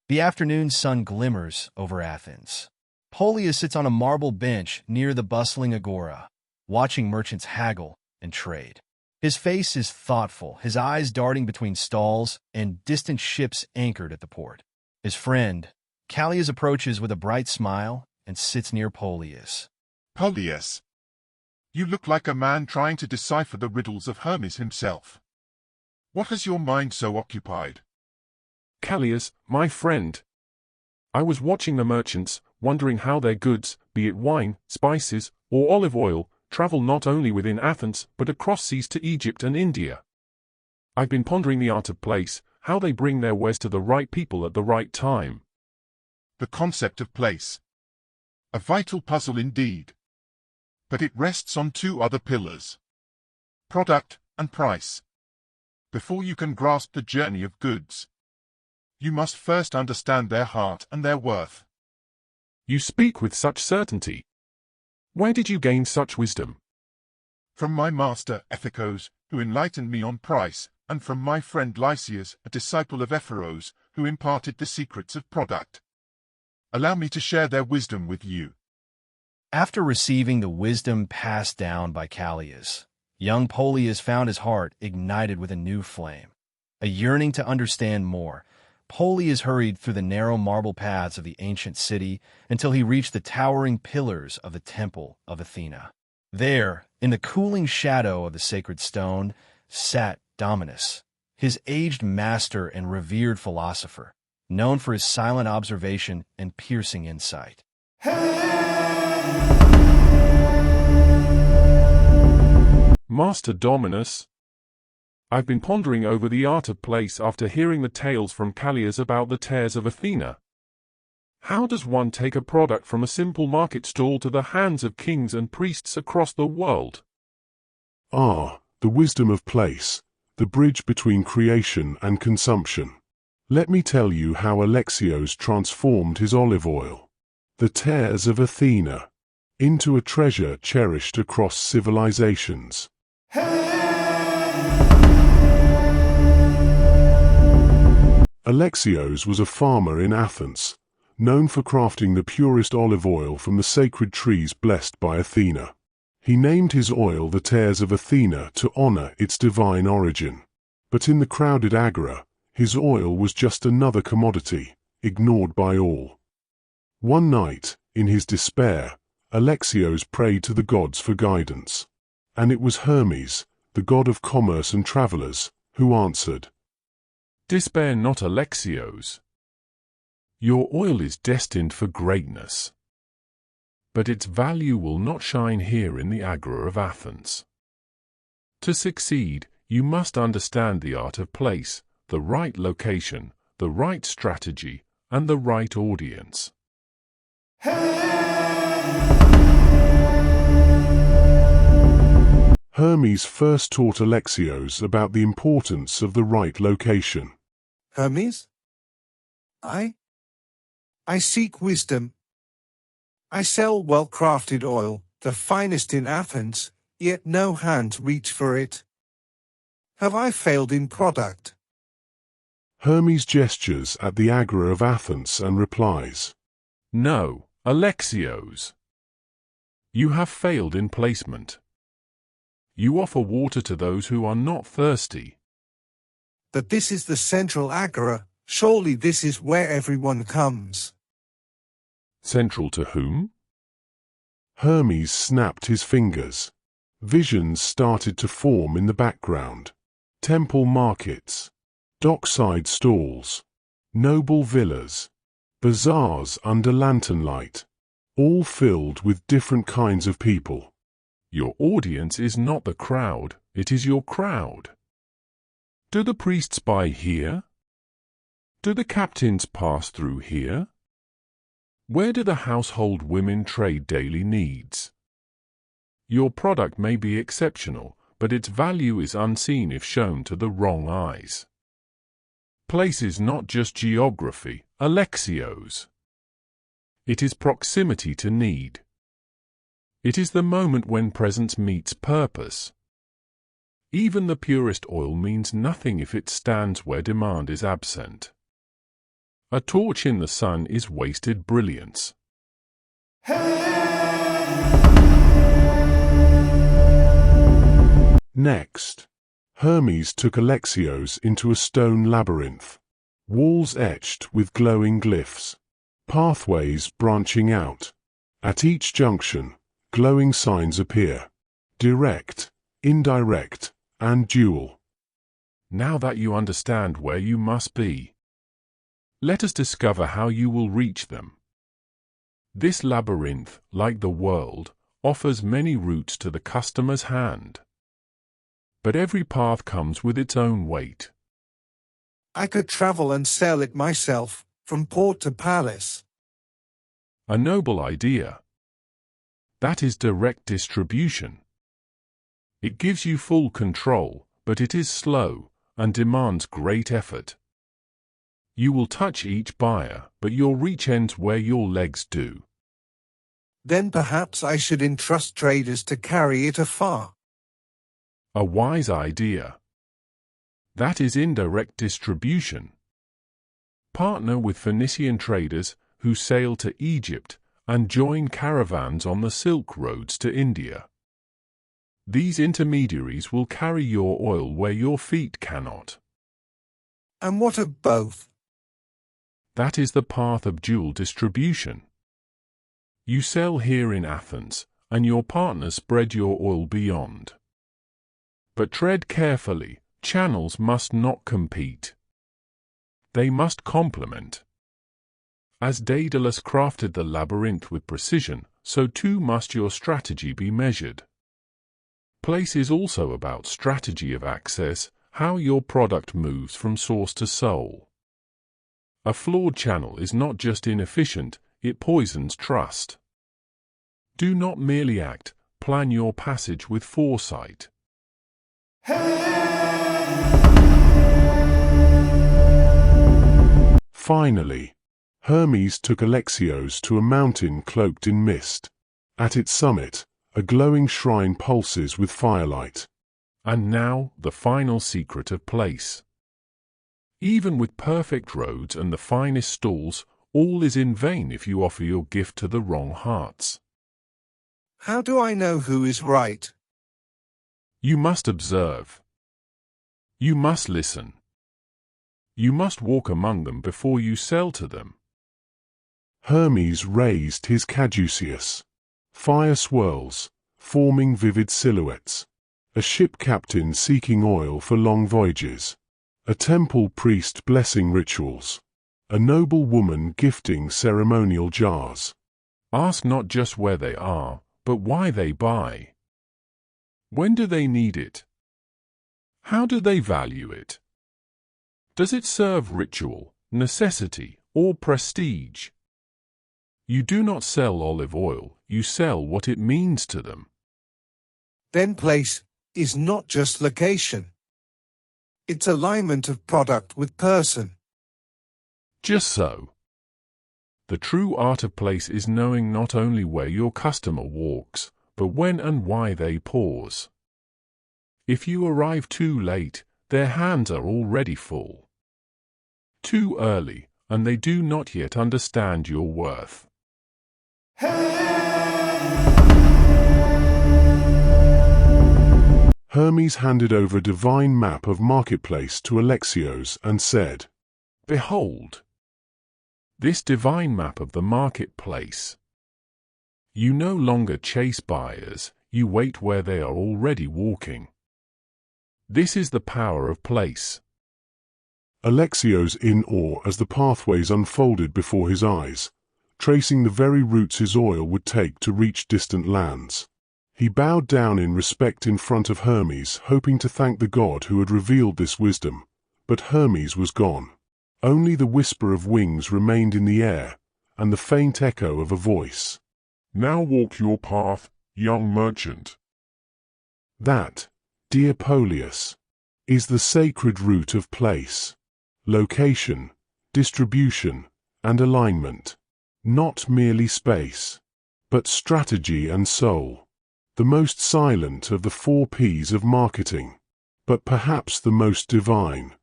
The afternoon sun glimmers over Athens. Poleas sits on a marble bench near the bustling agora, watching merchants haggle and trade. His face is thoughtful, his eyes darting between stalls and distant ships anchored at the port. His friend, Callias, approaches with a bright smile and sits near Poleas. Poleas, you look like a man trying to decipher the riddles of Hermes himself. What has your mind so occupied? Callias, my friend. I was watching the merchants, wondering how their goods, be it wine, spices, or olive oil, travel not only within Athens but across seas to Egypt and India. I've been pondering the art of place, how they bring their wares to the right people at the right time. The concept of place. A vital puzzle indeed. But it rests on two other pillars: product and price. Before you can grasp the journey of goods, you must first understand their heart and their worth. You speak with such certainty. Where did you gain such wisdom? From my master Alexios, who enlightened me on price, and from my friend Alexios, a disciple of Hermes, who imparted the secrets of product. Allow me to share their wisdom with you. After receiving the wisdom passed down by Callias, young Poleas found his heart ignited with a new flame. A yearning to understand more, Poleas hurried through the narrow marble paths of the ancient city until he reached the towering pillars of the Temple of Athena. There, in the cooling shadow of the sacred stone, sat Dominous, his aged master and revered philosopher, known for his silent observation and piercing insight. Master Dominous, I've been pondering over the art of place after hearing the tales from Callias about the Tears of Athena. How does one take a product from a simple market stall to the hands of kings and priests across the world? Ah, the wisdom of place, the bridge between creation and consumption. Let me tell you how Alexios transformed his olive oil, the Tears of Athena, into a treasure cherished across civilizations. Alexios was a farmer in Athens, known for crafting the purest olive oil from the sacred trees blessed by Athena. He named his oil the Tears of Athena to honor its divine origin. But in the crowded agora, his oil was just another commodity, ignored by all. One night, in his despair, Alexios prayed to the gods for guidance. And it was Hermes, the god of commerce and travelers, who answered. Despair not, Alexios. Your oil is destined for greatness. But its value will not shine here in the Agora of Athens. To succeed, you must understand the art of place, the right location, the right strategy, and the right audience. Hermes first taught Alexios about the importance of the right location. Hermes? I seek wisdom. I sell well-crafted oil, the finest in Athens, yet no hands reach for it. Have I failed in product? Hermes gestures at the Agora of Athens and replies. No, Alexios. You have failed in placement. You offer water to those who are not thirsty. But this is the central Agora, surely this is where everyone comes. Central to whom? Hermes snapped his fingers. Visions started to form in the background. Temple markets, dockside stalls, noble villas, bazaars under lantern light, all filled with different kinds of people. Your audience is not the crowd, it is your crowd. Do the priests buy here? Do the captains pass through here? Where do the household women trade daily needs? Your product may be exceptional, but its value is unseen if shown to the wrong eyes. Place is not just geography, Alexios. It is proximity to need. It is the moment when presence meets purpose. Even the purest oil means nothing if it stands where demand is absent. A torch in the sun is wasted brilliance. Next, Hermes took Alexios into a stone labyrinth, walls etched with glowing glyphs, pathways branching out. At each junction, glowing signs appear: direct, indirect, and dual. Now that you understand where you must be, let us discover how you will reach them. This labyrinth, like the world, offers many routes to the customer's hand. But every path comes with its own weight. I could travel and sell it myself, from port to palace. A noble idea. That is direct distribution. It gives you full control, but it is slow and demands great effort. You will touch each buyer, but your reach ends where your legs do. Then perhaps I should entrust traders to carry it afar. A wise idea. That is indirect distribution. Partner with Phoenician traders who sail to Egypt and join caravans on the Silk Roads to India. These intermediaries will carry your oil where your feet cannot. And what of both? That is the path of dual distribution. You sell here in Athens, and your partners spread your oil beyond. But tread carefully, channels must not compete. They must complement. As Daedalus crafted the labyrinth with precision, so too must your strategy be measured. Place is also about strategy of access, how your product moves from source to soul. A flawed channel is not just inefficient, it poisons trust. Do not merely act, plan your passage with foresight. Finally, Hermes took Alexios to a mountain cloaked in mist. At its summit, a glowing shrine pulses with firelight. And now, the final secret of place. Even with perfect roads and the finest stalls, all is in vain if you offer your gift to the wrong hearts. How do I know who is right? You must observe. You must listen. You must walk among them before you sell to them. Hermes raised his caduceus. Fire swirls, forming vivid silhouettes. A ship captain seeking oil for long voyages. A temple priest blessing rituals. A noble woman gifting ceremonial jars. Ask not just where they are, but why they buy. When do they need it? How do they value it? Does it serve ritual, necessity, or prestige? You do not sell olive oil, you sell what it means to them. Then place is not just location. It's alignment of product with person. Just so. The true art of place is knowing not only where your customer walks, but when and why they pause. If you arrive too late, their hands are already full. Too early, and they do not yet understand your worth. Hermes handed over a divine map of marketplace to Alexios and said, Behold, this divine map of the marketplace. You no longer chase buyers, you wait where they are already walking. This is the power of place. Alexios in awe as the pathways unfolded before his eyes, tracing the very routes his oil would take to reach distant lands. He bowed down in respect in front of Hermes, hoping to thank the god who had revealed this wisdom, but Hermes was gone. Only the whisper of wings remained in the air, and the faint echo of a voice. Now walk your path, young merchant. That, dear Poleas, is the sacred root of place, location, distribution, and alignment. Not merely space, but strategy and soul. The most silent of the 4 Ps of marketing, but perhaps the most divine.